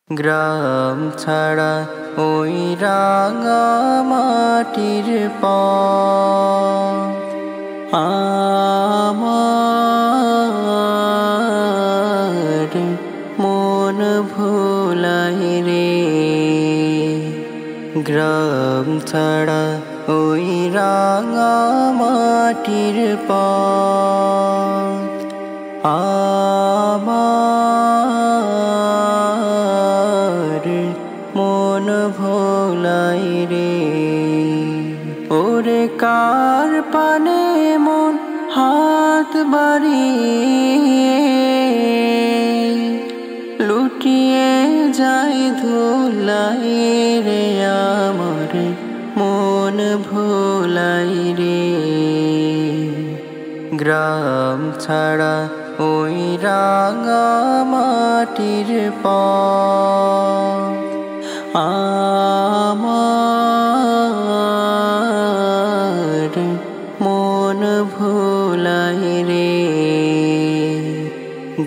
গ্রাম ছাড়া ওই রাঙা মাটির পথ আমার মন ভোলাই রে। গ্রাম ছাড়া ওই রাঙা মাটির পথ আমার মন ভোলাই রে। ওরে কার পানে মন হাত বাড়িয়ে লুটিয়ে যায় ধুলাই রে। আমার মন ভোলাই রে। গ্রাম ছাড়া ওই রাঙা মাটির পথ আমার মন ভোলাই রে।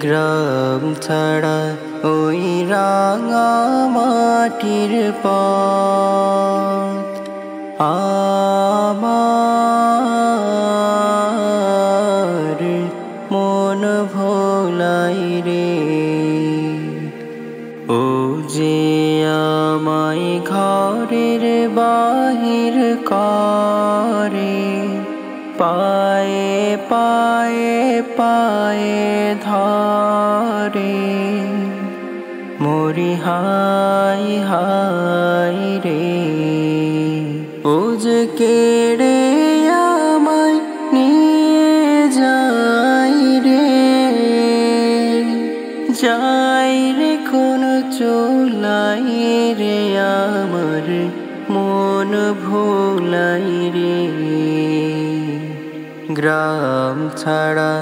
গ্রাম ছাড়া ওই রাঙা মাটির পথ আমার মন ভোলাই রে। ও যে আমায় ঘরের বাহির করে পায়ে পায়ে পায়ে ধরে মরি হাই হাই রে। ও যে কেড়ে আমায় নিয়ে যাই রে, যাই রে কোন চোলাই রে। আমার মন ভোলাই রে। গ্রাম ছাড়া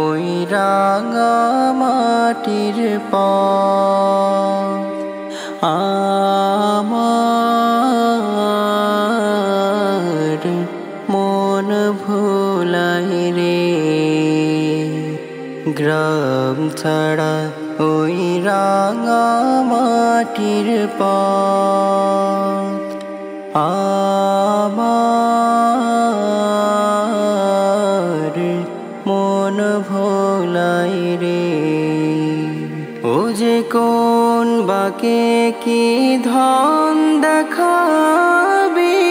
ওই রাঙা মাটির পথ আমার মন ভোলাই রে। গ্রাম ছাড়া ওই রাঙা মাটির পথ আমার মন ভোলাই রে। ও যে কোন বাকে কি ধন দেখাবি,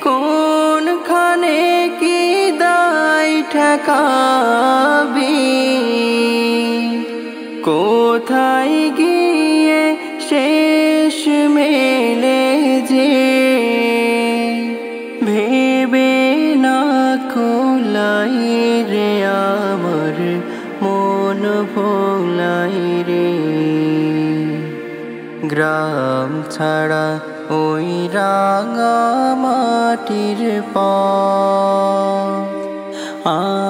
কোনখানে কি দায় ঠেকাবি, কোথায় গিয়ে শেষ মেলে যে ভেবে না কোলাই রে। আমার মন ভোলাই রে। গ্রাম ছাড়া ওই রাঙা মাটির পথ আমার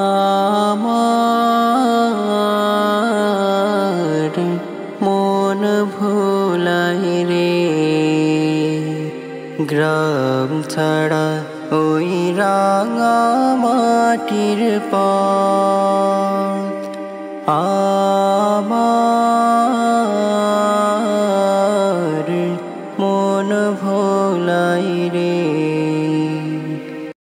মন ভোলাই রে। গ্রাম ছাড়া ওই রাঙা মাটির পথ